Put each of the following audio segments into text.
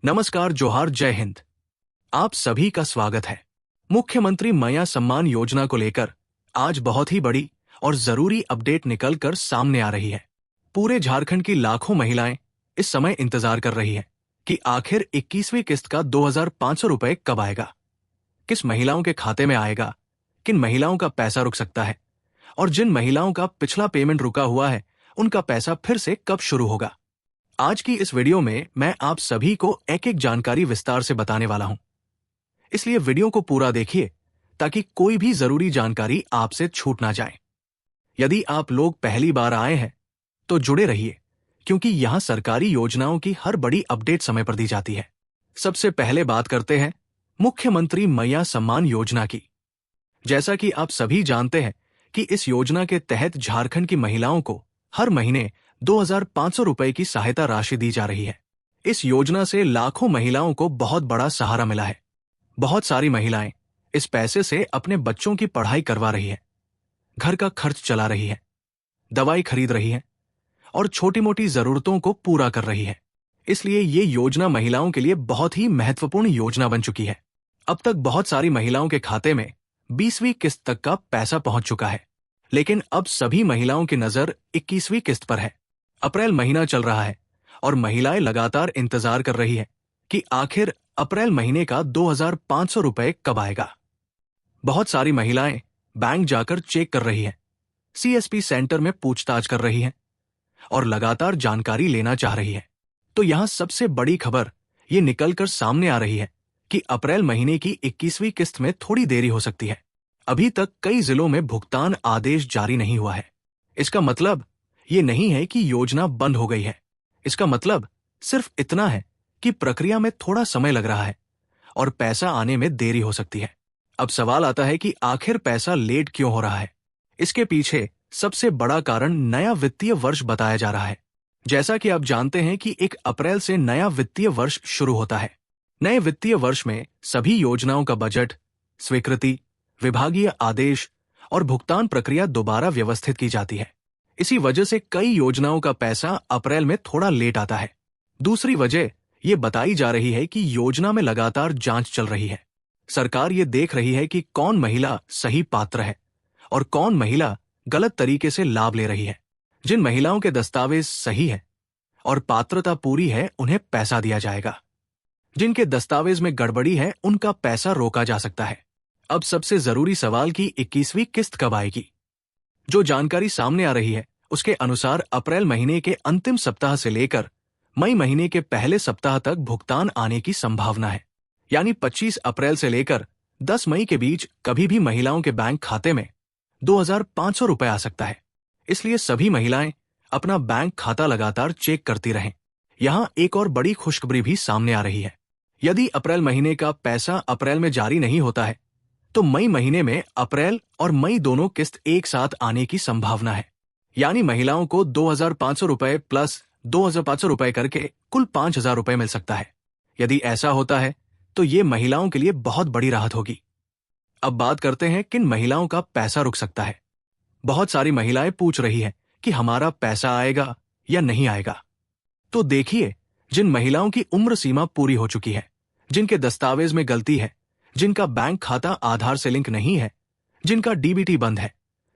नमस्कार, जोहार, जय हिंद। आप सभी का स्वागत है। मुख्यमंत्री मैया सम्मान योजना को लेकर आज बहुत ही बड़ी और जरूरी अपडेट निकलकर सामने आ रही है। पूरे झारखंड की लाखों महिलाएं इस समय इंतजार कर रही हैं कि आखिर 21वीं किस्त का 2,500 रुपए कब आएगा, किस महिलाओं के खाते में आएगा, किन महिलाओं का पैसा रुक सकता है और जिन महिलाओं का पिछला पेमेंट रुका हुआ है उनका पैसा फिर से कब शुरू होगा। आज की इस वीडियो में मैं आप सभी को एक एक जानकारी विस्तार से बताने वाला हूं, इसलिए वीडियो को पूरा देखिए ताकि कोई भी जरूरी जानकारी आपसे छूट ना जाए। यदि आप लोग पहली बार आए हैं तो जुड़े रहिए, क्योंकि यहां सरकारी योजनाओं की हर बड़ी अपडेट समय पर दी जाती है। सबसे पहले बात करते हैं मुख्यमंत्री मैया सम्मान योजना की। जैसा कि आप सभी जानते हैं कि इस योजना के तहत झारखंड की महिलाओं को हर महीने 2,500 रुपए की सहायता राशि दी जा रही है। इस योजना से लाखों महिलाओं को बहुत बड़ा सहारा मिला है। बहुत सारी महिलाएं इस पैसे से अपने बच्चों की पढ़ाई करवा रही है, घर का खर्च चला रही है, दवाई खरीद रही है और छोटी मोटी जरूरतों को पूरा कर रही है। इसलिए ये योजना महिलाओं के लिए बहुत ही महत्वपूर्ण योजना बन चुकी है। अब तक बहुत सारी महिलाओं के खाते में 20वीं किस्त तक का पैसा पहुंच चुका है, लेकिन अब सभी महिलाओं की नजर 21वीं किस्त पर है। अप्रैल महीना चल रहा है और महिलाएं लगातार इंतजार कर रही है कि आखिर अप्रैल महीने का 2,500 रुपए कब आएगा। बहुत सारी महिलाएं बैंक जाकर चेक कर रही हैं, सीएसपी सेंटर में पूछताछ कर रही हैं और लगातार जानकारी लेना चाह रही है। तो यहां सबसे बड़ी खबर ये निकलकर सामने आ रही है कि अप्रैल महीने की 21वीं किस्त में थोड़ी देरी हो सकती है। अभी तक कई जिलों में भुगतान आदेश जारी नहीं हुआ है। इसका मतलब ये नहीं है कि योजना बंद हो गई है। इसका मतलब सिर्फ इतना है कि प्रक्रिया में थोड़ा समय लग रहा है और पैसा आने में देरी हो सकती है। अब सवाल आता है कि आखिर पैसा लेट क्यों हो रहा है। इसके पीछे सबसे बड़ा कारण नया वित्तीय वर्ष बताया जा रहा है। जैसा कि आप जानते हैं कि 1 अप्रैल से नया वित्तीय वर्ष शुरू होता है। नए वित्तीय वर्ष में सभी योजनाओं का बजट, स्वीकृति, विभागीय आदेश और भुगतान प्रक्रिया दोबारा व्यवस्थित की जाती है। इसी वजह से कई योजनाओं का पैसा अप्रैल में थोड़ा लेट आता है। दूसरी वजह ये बताई जा रही है कि योजना में लगातार जांच चल रही है। सरकार ये देख रही है कि कौन महिला सही पात्र है और कौन महिला गलत तरीके से लाभ ले रही है। जिन महिलाओं के दस्तावेज सही है और पात्रता पूरी है उन्हें पैसा दिया जाएगा। जिनके दस्तावेज में गड़बड़ी है उनका पैसा रोका जा सकता है। अब सबसे जरूरी सवाल कि 21वीं किस्त कब आएगी। जो जानकारी सामने आ रही है उसके अनुसार अप्रैल महीने के अंतिम सप्ताह से लेकर मई महीने के पहले सप्ताह तक भुगतान आने की संभावना है। यानी 25 अप्रैल से लेकर 10 मई के बीच कभी भी महिलाओं के बैंक खाते में 2,500 रुपए आ सकता है। इसलिए सभी महिलाएं अपना बैंक खाता लगातार चेक करती रहें। यहां एक और बड़ी खुशखबरी भी सामने आ रही है। यदि अप्रैल महीने का पैसा अप्रैल में जारी नहीं होता है तो मई महीने में अप्रैल और मई दोनों किस्त एक साथ आने की संभावना है। यानी महिलाओं को 2,500 रुपए प्लस 2,500 रुपए करके कुल 5,000 रुपए मिल सकता है। यदि ऐसा होता है तो ये महिलाओं के लिए बहुत बड़ी राहत होगी। अब बात करते हैं किन महिलाओं का पैसा रुक सकता है। बहुत सारी महिलाएं पूछ रही हैं कि हमारा पैसा आएगा या नहीं आएगा। तो देखिए, जिन महिलाओं की उम्र सीमा पूरी हो चुकी है, जिनके दस्तावेज में गलती है, जिनका बैंक खाता आधार से लिंक नहीं है, जिनका डीबीटी बंद है,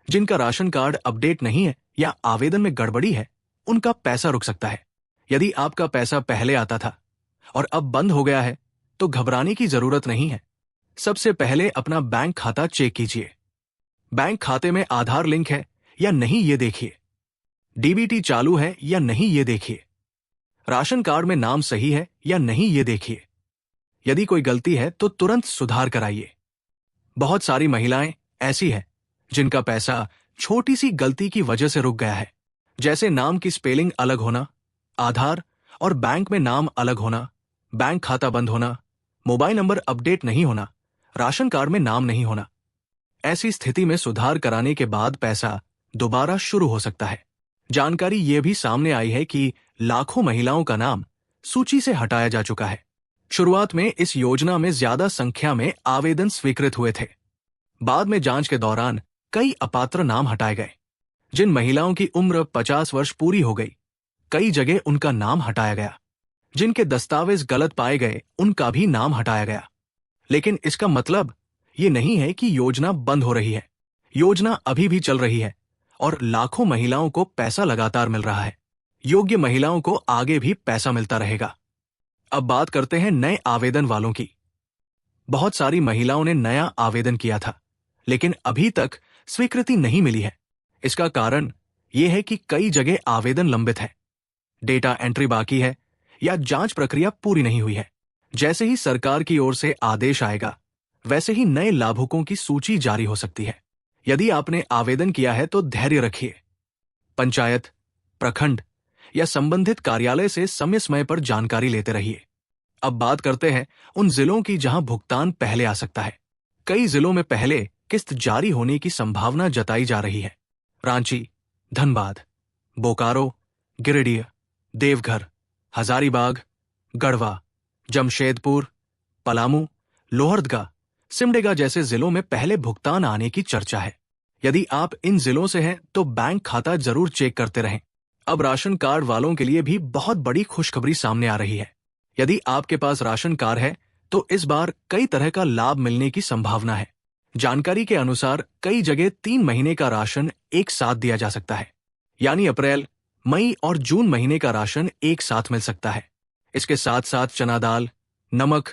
जिनका राशन कार्ड अपडेट नहीं है या आवेदन में गड़बड़ी है, उनका पैसा रुक सकता है। यदि आपका पैसा पहले आता था और अब बंद हो गया है तो घबराने की जरूरत नहीं है। सबसे पहले अपना बैंक खाता चेक कीजिए। बैंक खाते में आधार लिंक है या नहीं ये देखिए। डीबीटी चालू है या नहीं ये देखिए। राशन कार्ड में नाम सही है या नहीं ये देखिए। यदि कोई गलती है तो तुरंत सुधार कराइए। बहुत सारी महिलाएं ऐसी हैं जिनका पैसा छोटी सी गलती की वजह से रुक गया है, जैसे नाम की स्पेलिंग अलग होना, आधार और बैंक में नाम अलग होना, बैंक खाता बंद होना, मोबाइल नंबर अपडेट नहीं होना, राशन कार्ड में नाम नहीं होना। ऐसी स्थिति में सुधार कराने के बाद पैसा दोबारा शुरू हो सकता है। जानकारी ये भी सामने आई है कि लाखों महिलाओं का नाम सूची से हटाया जा चुका है। शुरुआत में इस योजना में ज्यादा संख्या में आवेदन स्वीकृत हुए थे। बाद में जांच के दौरान कई अपात्र नाम हटाए गए। जिन महिलाओं की उम्र 50 वर्ष पूरी हो गई, कई जगह उनका नाम हटाया गया। जिनके दस्तावेज गलत पाए गए उनका भी नाम हटाया गया। लेकिन इसका मतलब ये नहीं है कि योजना बंद हो रही है। योजना अभी भी चल रही है और लाखों महिलाओं को पैसा लगातार मिल रहा है। योग्य महिलाओं को आगे भी पैसा मिलता रहेगा। अब बात करते हैं नए आवेदन वालों की। बहुत सारी महिलाओं ने नया आवेदन किया था, लेकिन अभी तक स्वीकृति नहीं मिली है। इसका कारण यह है कि कई जगह आवेदन लंबित है, डेटा एंट्री बाकी है या जांच प्रक्रिया पूरी नहीं हुई है। जैसे ही सरकार की ओर से आदेश आएगा, वैसे ही नए लाभुकों की सूची जारी हो सकती है। यदि आपने आवेदन किया है तो धैर्य रखिए। पंचायत, प्रखंड या संबंधित कार्यालय से समय समय पर जानकारी लेते रहिए। अब बात करते हैं उन जिलों की जहां भुगतान पहले आ सकता है। कई जिलों में पहले किस्त जारी होने की संभावना जताई जा रही है। रांची, धनबाद, बोकारो, गिरिडीह, देवघर, हजारीबाग, गढ़वा, जमशेदपुर, पलामू, लोहरदगा, सिमडेगा जैसे जिलों में पहले भुगतान आने की चर्चा है। यदि आप इन जिलों से हैं तो बैंक खाता जरूर चेक करते रहें। अब राशन कार्ड वालों के लिए भी बहुत बड़ी खुशखबरी सामने आ रही है। यदि आपके पास राशन कार्ड है तो इस बार कई तरह का लाभ मिलने की संभावना है। जानकारी के अनुसार कई जगह 3 महीने का राशन एक साथ दिया जा सकता है, यानी अप्रैल, मई और जून महीने का राशन एक साथ मिल सकता है। इसके साथ साथ चना दाल, नमक,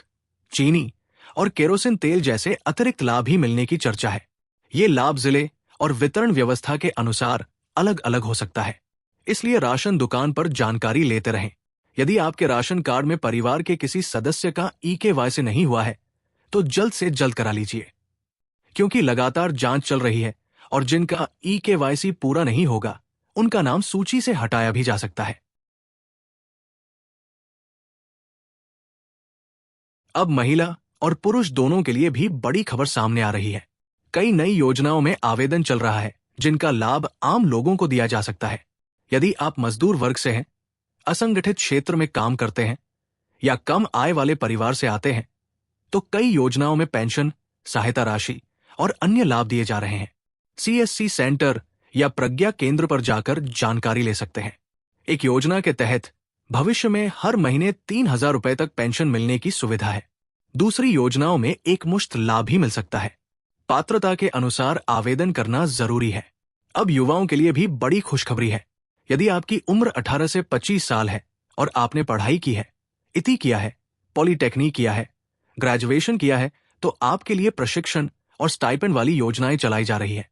चीनी और केरोसिन तेल जैसे अतिरिक्त लाभ भी मिलने की चर्चा है। ये लाभ जिले और वितरण व्यवस्था के अनुसार अलग अलग हो सकता है, इसलिए राशन दुकान पर जानकारी लेते रहें। यदि आपके राशन कार्ड में परिवार के किसी सदस्य का EKYC नहीं हुआ है तो जल्द से जल्द करा लीजिए, क्योंकि लगातार जांच चल रही है और जिनका EKYC पूरा नहीं होगा उनका नाम सूची से हटाया भी जा सकता है। अब महिला और पुरुष दोनों के लिए भी बड़ी खबर सामने आ रही है। कई नई योजनाओं में आवेदन चल रहा है जिनका लाभ आम लोगों को दिया जा सकता है। यदि आप मजदूर वर्ग से हैं, असंगठित क्षेत्र में काम करते हैं या कम आय वाले परिवार से आते हैं तो कई योजनाओं में पेंशन, सहायता राशि और अन्य लाभ दिए जा रहे हैं। CSC सेंटर या प्रज्ञा केंद्र पर जाकर जानकारी ले सकते हैं। एक योजना के तहत भविष्य में हर महीने 3,000 रुपए तक पेंशन मिलने की सुविधा है। दूसरी योजनाओं में एक मुश्त लाभ भी मिल सकता है। पात्रता के अनुसार आवेदन करना जरूरी है। अब युवाओं के लिए भी बड़ी खुशखबरी है। यदि आपकी उम्र 18 से 25 साल है और आपने पढ़ाई की है, ITI किया है, पॉलिटेक्निक किया है, ग्रेजुएशन किया है, तो आपके लिए प्रशिक्षण और स्टाइपेंड वाली योजनाएं चलाई जा रही है।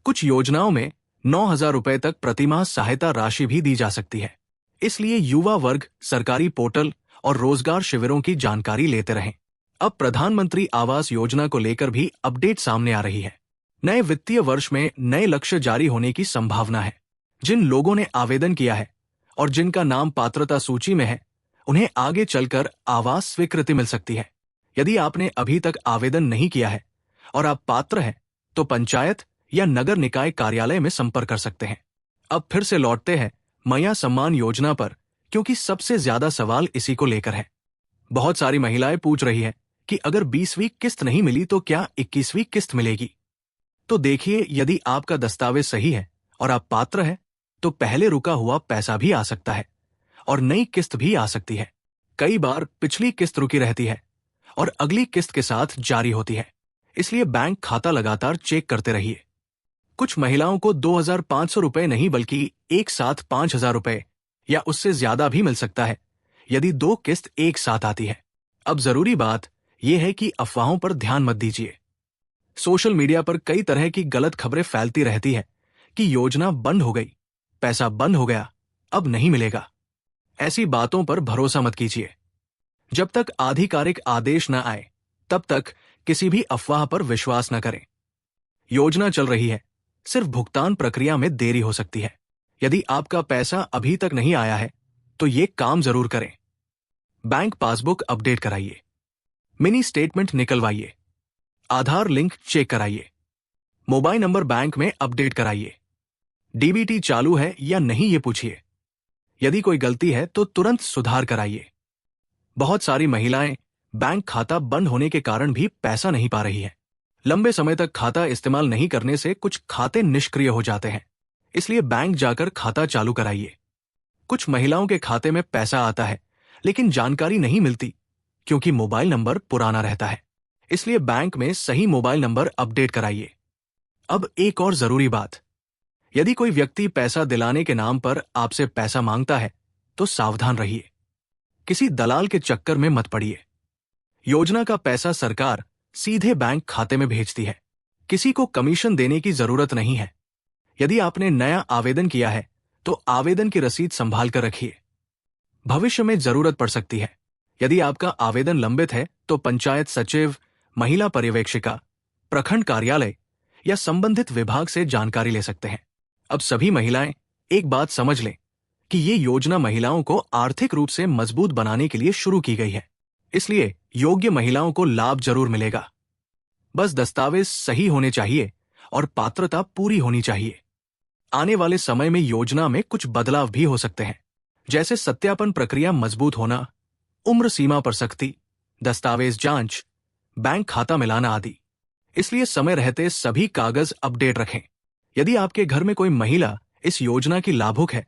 कुछ योजनाओं में 9,000 रुपए तक प्रतिमाह सहायता राशि भी दी जा सकती है। इसलिए युवा वर्ग सरकारी पोर्टल और रोजगार शिविरों की जानकारी लेते रहें। अब प्रधानमंत्री आवास योजना को लेकर भी अपडेट सामने आ रही है। नए वित्तीय वर्ष में नए लक्ष्य जारी होने की संभावना है। जिन लोगों ने आवेदन किया है और जिनका नाम पात्रता सूची में है, उन्हें आगे चलकर आवास स्वीकृति मिल सकती है। यदि आपने अभी तक आवेदन नहीं किया है और आप पात्र हैं तो पंचायत या नगर निकाय कार्यालय में संपर्क कर सकते हैं। अब फिर से लौटते हैं मैया सम्मान योजना पर, क्योंकि सबसे ज्यादा सवाल इसी को लेकर है। बहुत सारी महिलाएं पूछ रही है कि अगर 20वीं किस्त नहीं मिली तो क्या 21वीं किस्त मिलेगी। तो देखिए, यदि आपका दस्तावेज सही है और आप पात्र हैं तो पहले रुका हुआ पैसा भी आ सकता है और नई किस्त भी आ सकती है। कई बार पिछली किस्त रुकी रहती है और अगली किस्त के साथ जारी होती है, इसलिए बैंक खाता लगातार चेक करते रहिए। कुछ महिलाओं को 2,500 रुपए नहीं बल्कि एक साथ 5,000 रुपए या उससे ज्यादा भी मिल सकता है यदि 2 किस्त एक साथ आती है। अब जरूरी बात यह है कि अफवाहों पर ध्यान मत दीजिए। सोशल मीडिया पर कई तरह की गलत खबरें फैलती रहती है कि योजना बंद हो गई, पैसा बंद हो गया, अब नहीं मिलेगा। ऐसी बातों पर भरोसा मत कीजिए। जब तक आधिकारिक आदेश न आए तब तक किसी भी अफवाह पर विश्वास न करें। योजना चल रही है, सिर्फ भुगतान प्रक्रिया में देरी हो सकती है। यदि आपका पैसा अभी तक नहीं आया है तो ये काम जरूर करें। बैंक पासबुक अपडेट कराइए, मिनी स्टेटमेंट निकलवाइए, आधार लिंक चेक कराइए, मोबाइल नंबर बैंक में अपडेट कराइए, DBT चालू है या नहीं ये पूछिए। यदि कोई गलती है तो तुरंत सुधार कराइए। बहुत सारी महिलाएं बैंक खाता बंद होने के कारण भी पैसा नहीं पा रही है। लंबे समय तक खाता इस्तेमाल नहीं करने से कुछ खाते निष्क्रिय हो जाते हैं, इसलिए बैंक जाकर खाता चालू कराइए। कुछ महिलाओं के खाते में पैसा आता है लेकिन जानकारी नहीं मिलती क्योंकि मोबाइल नंबर पुराना रहता है। इसलिए बैंक में सही मोबाइल नंबर अपडेट कराइए। अब एक और जरूरी बात, यदि कोई व्यक्ति पैसा दिलाने के नाम पर आपसे पैसा मांगता है तो सावधान रहिए। किसी दलाल के चक्कर में मत पड़िए। योजना का पैसा सरकार सीधे बैंक खाते में भेजती है। किसी को कमीशन देने की जरूरत नहीं है। यदि आपने नया आवेदन किया है तो आवेदन की रसीद संभाल कर रखिए। भविष्य में जरूरत पड़ सकती है। यदि आपका आवेदन लंबित है तो पंचायत सचिव, महिला पर्यवेक्षिका, प्रखंड कार्यालय या संबंधित विभाग से जानकारी ले सकते हैं। अब सभी महिलाएं एक बात समझ लें कि ये योजना महिलाओं को आर्थिक रूप से मजबूत बनाने के लिए शुरू की गई है। इसलिए योग्य महिलाओं को लाभ जरूर मिलेगा। बस दस्तावेज सही होने चाहिए और पात्रता पूरी होनी चाहिए। आने वाले समय में योजना में कुछ बदलाव भी हो सकते हैं, जैसे सत्यापन प्रक्रिया मजबूत होना, उम्र सीमा पर सख्ती, दस्तावेज जांच, बैंक खाता मिलाना आदि। इसलिए समय रहते सभी कागज अपडेट रखें। यदि आपके घर में कोई महिला इस योजना की लाभुक है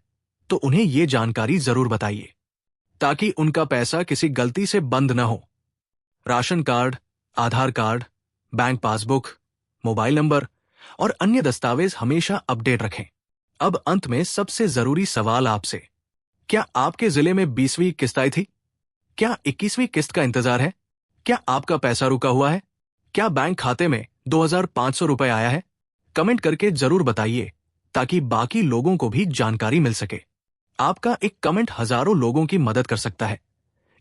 तो उन्हें ये जानकारी जरूर बताइए, ताकि उनका पैसा किसी गलती से बंद न हो। Ration card, Aadhaar card, bank passbook, mobile number और अन्य दस्तावेज हमेशा अपडेट रखें। अब अंत में सबसे जरूरी सवाल आपसे, क्या आपके जिले में 20वीं किस्त आई थी? क्या 21वीं किस्त का इंतजार है? क्या आपका पैसा रुका हुआ है? क्या बैंक खाते में 2500 रुपए आया है? कमेंट करके जरूर बताइए ताकि बाकी लोगों को भी जानकारी मिल सके। आपका एक कमेंट हजारों लोगों की मदद कर सकता है,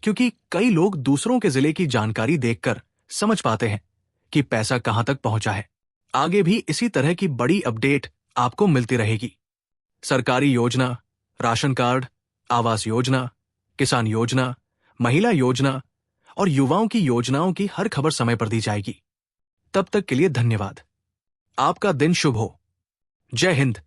क्योंकि कई लोग दूसरों के जिले की जानकारी देखकर समझ पाते हैं कि पैसा कहां तक पहुंचा है। आगे भी इसी तरह की बड़ी अपडेट आपको मिलती रहेगी। सरकारी योजना, राशन कार्ड, आवास योजना, किसान योजना, महिला योजना और युवाओं की योजनाओं की हर खबर समय पर दी जाएगी। तब तक के लिए धन्यवाद। आपका दिन शुभ हो। जय हिंद।